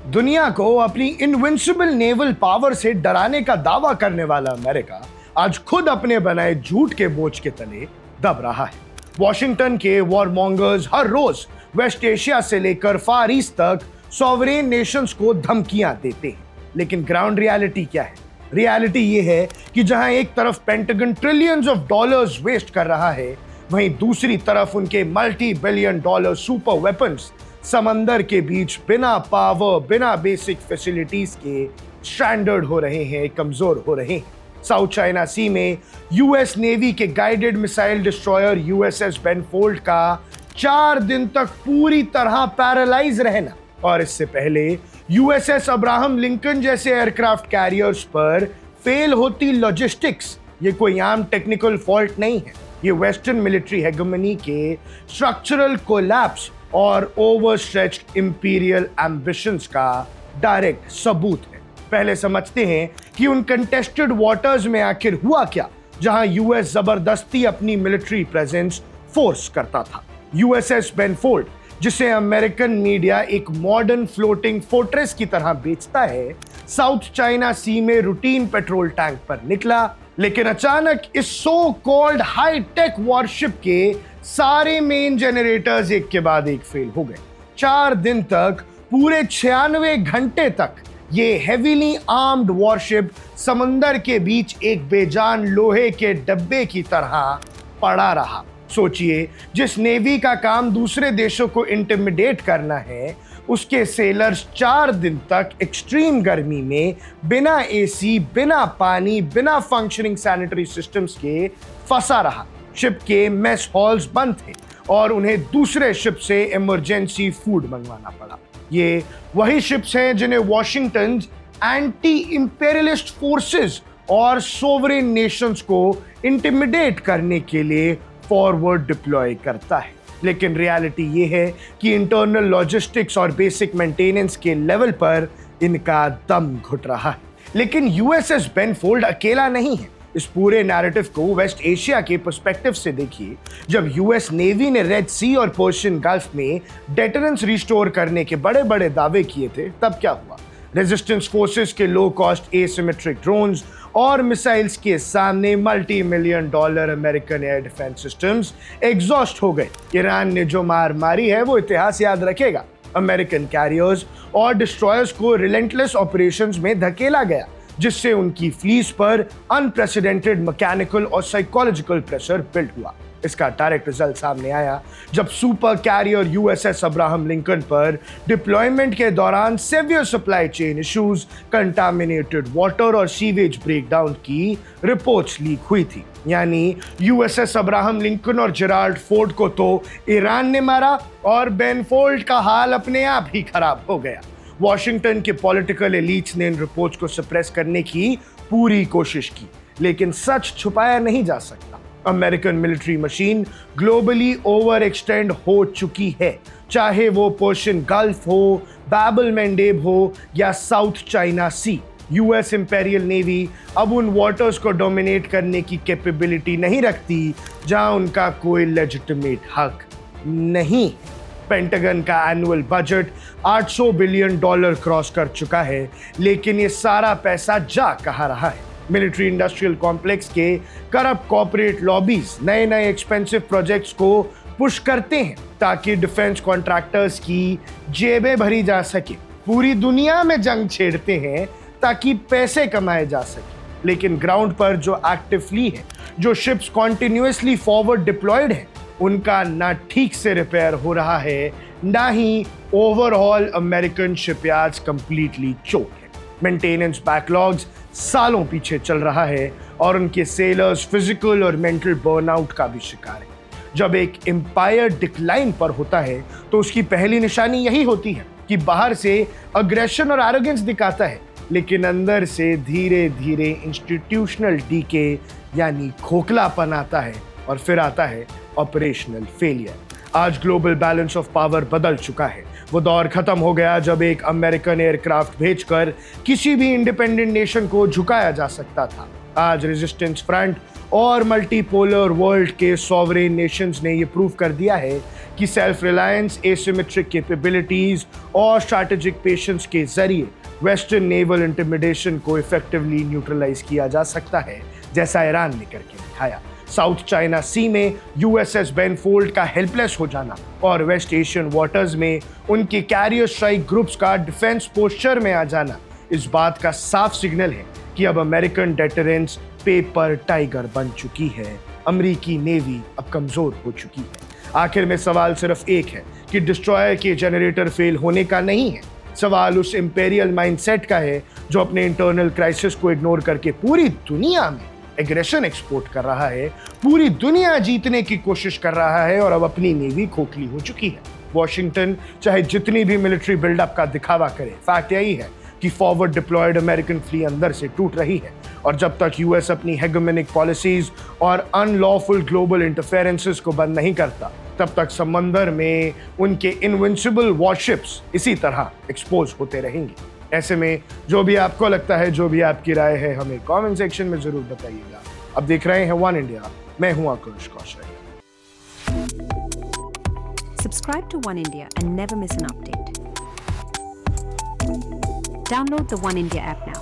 दुनिया को अपनी इनविंसिबल नेवल पावर से डराने का दावा करने वाला अमेरिका आज खुद अपने बनाए झूठ के बोझ के तले दब रहा है। वॉशिंगटन के वॉरमॉन्गर्स हर रोज वेस्ट एशिया से लेकर फार ईस्ट तक सॉवरेन नेशंस को धमकियां देते हैं, लेकिन ग्राउंड रियलिटी क्या है? रियलिटी ये है कि जहां एक तरफ Pentagon trillions of dollars waste कर रहा है, वहीं दूसरी तरफ उनके multi billion dollar super weapons समंदर के बीच बिना पावर, बिना बेसिक फैसिलिटीज के स्ट्रैंडर्ड हो रहे हैं, कमजोर हो रहे हैं। साउथ चाइना सी में यूएस नेवी के गाइडेड मिसाइल डिस्ट्रॉयर यूएसएस बेनफोल्ड का 4 दिन तक पूरी तरह पैरालाइज रहना, और इससे पहले यूएसएस अब्राहम लिंकन जैसे एयरक्राफ्ट कैरियर्स पर फेल होती लॉजिस्टिक्स, ये कोई आम टेक्निकल फॉल्ट नहीं है, ये वेस्टर्न मिलिट्री हेगेमनी के स्ट्रक्चरल कोलैप्स और ओवरस्ट्रेच्ड इंपीरियल एम्बिशंस का डायरेक्ट सबूत है। पहले समझते हैं कि उन कंटेस्टेड वाटर्स में आखिर हुआ क्या, जहां यूएस जबरदस्ती अपनी मिलिट्री प्रेजेंस फोर्स करता था। यूएसएस बेनफोल्ड, जिसे अमेरिकन मीडिया एक मॉडर्न फ्लोटिंग फोर्ट्रेस की तरह बेचता है, साउथ चाइना सी में रूटीन पेट्रोल टैंक पर निकला, लेकिन अचानक इस so called high tech worship के सारे मेन जनरेटर्स एक के बाद एक फेल हो गए। 4 दिन तक, पूरे 96 घंटे तक ये हेवीली आर्म्ड वॉरशिप समंदर के बीच एक बेजान लोहे के डब्बे की तरह पड़ा रहा। सोचिए, जिस नेवी का काम दूसरे देशों को इंटिमिडेट करना है, उसके सेलर्स 4 दिन तक एक्सट्रीम गर्मी में बिना एसी, बिना पानी, बिना फंक्शनिंग सैनिटरी सिस्टम्स के फंसा रहा। शिप के मेस हॉल्स बंद थे और उन्हें दूसरे शिप से इमरजेंसी फूड मंगवाना पड़ा। ये वही शिप्स हैं जिन्हें वॉशिंगटन एंटी इंपेरियलिस्ट फोर्सेस और सोवरेन नेशंस को इंटिमिडेट करने के लिए फॉरवर्ड डिप्लॉय करता है। लेकिन रियलिटी ये है कि इंटरनल लॉजिस्टिक्स और बेसिक मेंटेनेंस के लेवल पर इनका दम घुट रहा है। लेकिन यूएसएस बेनफोल्ड अकेला नहीं है। इस पूरे नैरेटिव को वेस्ट एशिया के पर्सपेक्टिव से देखिए। जब यूएस नेवी ने रेड सी और पर्शियन गल्फ में डेटरेंस रिस्टोर करने के बड़े बड़े दावे किए थे, तब क्या हुआ? रेजिस्टेंस फोर्सेस के लो कॉस्ट एसिमेट्रिक ड्रोन्स और मिसाइल्स के सामने multi million dollar American air defence systems exhaust हो गए। ईरान ने जो मार मारी है वो इतिहास याद रखेगा। अमेरिकन कैरियर्स और डिस्ट्रॉयर्स को रिलेंटलेस ऑपरेशंस में धकेला गया, जिससे उनकी फ्लीस पर अनप्रेसिडेंटेड मैकेनिकल और साइकोलॉजिकल प्रेशर बिल्ड हुआ। इसका डायरेक्ट रिजल्ट सामने आया जब super carrier USS Abraham Lincoln पर डिप्लॉयमेंट के दौरान severe supply chain issues, contaminated water और सीवेज ब्रेकडाउन की रिपोर्ट्स लीक हुई थी। यानी यूएसएस अब्राहम लिंकन और जेराल्ड फोर्ड को तो ईरान ने मारा और बेनफोल्ड का हाल अपने आप ही खराब हो गया। वॉशिंगटन के पॉलिटिकल एलीट्स ने इन रिपोर्ट्स को सप्रेस करने की पूरी कोशिश की, लेकिन सच छुपाया नहीं जा सकता। American military machine globally over extend हो चुकी है, चाहे वो पर्शियन गल्फ हो, बैबल मैंडेब हो या साउथ चाइना सी। यूएस इंपेरियल नेवी अब उन वाटर्स को डोमिनेट करने की कैपेबिलिटी नहीं रखती जहां उनका कोई लेजिटिमेट हक नहीं। पेंटागन का annual budget 800 billion dollar cross कर चुका है, लेकिन ये सारा पैसा जा कहाँ रहा है? मिलिट्री इंडस्ट्रियल कॉम्प्लेक्स के करप्ट कॉर्पोरेट लॉबीज नए नए एक्सपेंसिव प्रोजेक्ट्स को पुश करते हैं ताकि डिफेंस कॉन्ट्रैक्टर्स की जेबें भरी जा सके। पूरी दुनिया में जंग छेड़ते हैं ताकि पैसे कमाए जा सके, लेकिन ग्राउंड पर जो एक्टिव फ्लीट है, जो शिप्स कॉन्टिन्यूअसली फॉरवर्ड डिप्लॉयड है, उनका ना ठीक से रिपेयर हो रहा है, ना ही ओवरऑल अमेरिकन शिपयार्ड्स कंप्लीटली चोक है। मेंटेनेंस बैकलॉग्स सालों पीछे चल रहा है और उनके सेलर्स फिजिकल और मेंटल बर्नआउट का भी शिकार है। जब एक एम्पायर डिक्लाइन पर होता है तो उसकी पहली निशानी यही होती है कि बाहर से अग्रेशन और एरोगेंस दिखाता है, लेकिन अंदर से धीरे धीरे इंस्टीट्यूशनल डीके यानी खोखलापन आता है, और फिर आता है ऑपरेशनल फेलियर। आज ग्लोबल बैलेंस ऑफ पावर बदल चुका है। वो दौर खत्म हो गया जब एक अमेरिकन एयरक्राफ्ट भेजकर किसी भी इंडिपेंडेंट नेशन को झुकाया जा सकता था। आज रेजिस्टेंस फ्रंट और मल्टीपोलर वर्ल्ड के सॉवरेन नेशंस ने ये प्रूव कर दिया है कि सेल्फ रिलायंस, एसिमेट्रिक कैपेबिलिटीज और स्ट्रैटेजिक पेशेंस के जरिए वेस्टर्न नेवल इंटिमिडेशन को इफेक्टिवली न्यूट्रलाइज किया जा सकता है, जैसा ईरान ने करके दिखाया। साउथ चाइना सी में यूएसएस बेनफोल्ड का हेल्पलेस हो जाना और वेस्ट एशियन वाटर्स में उनके कैरियर स्ट्राइक ग्रुप्स का डिफेंस पोस्चर में आ जाना इस बात का साफ सिग्नल है कि अब अमेरिकन डेटरेंस पेपर टाइगर बन चुकी है। अमेरिकी नेवी अब कमजोर हो चुकी है। आखिर में सवाल सिर्फ एक है कि डिस्ट्रॉयर के जनरेटर फेल होने का नहीं है, सवाल उस इंपेरियल माइंडसेट का है जो अपने इंटरनल क्राइसिस को इग्नोर करके पूरी दुनिया में एग्रेशन एक्सपोर्ट कर रहा है, पूरी दुनिया जीतने की कोशिश कर रहा है और अब अपनी नेवी खोखली हो चुकी है। वॉशिंगटन चाहे जितनी भी मिलिट्री बिल्डअप का दिखावा करे, फैक्ट यही है कि फॉरवर्ड डिप्लॉयड अमेरिकन फ्लीट अंदर से टूट रही है और जब तक यूएस अपनी हेगेमोनिक पॉलिसीज और अनलॉफुल ग्लोबल इंटरफेरेंसेस को बंद नहीं करता, तब तक समंदर में उनके इनविंसिबल वॉरशिप्स इसी तरह एक्सपोज होते रहेंगे। ऐसे में जो भी आपको लगता है, जो भी आपकी राय है, हमें कमेंट सेक्शन में जरूर बताइएगा। अब देख रहे हैं वन इंडिया, मैं हूं आकाश कौशल। Subscribe to One India and never miss an update. Download the One India app now.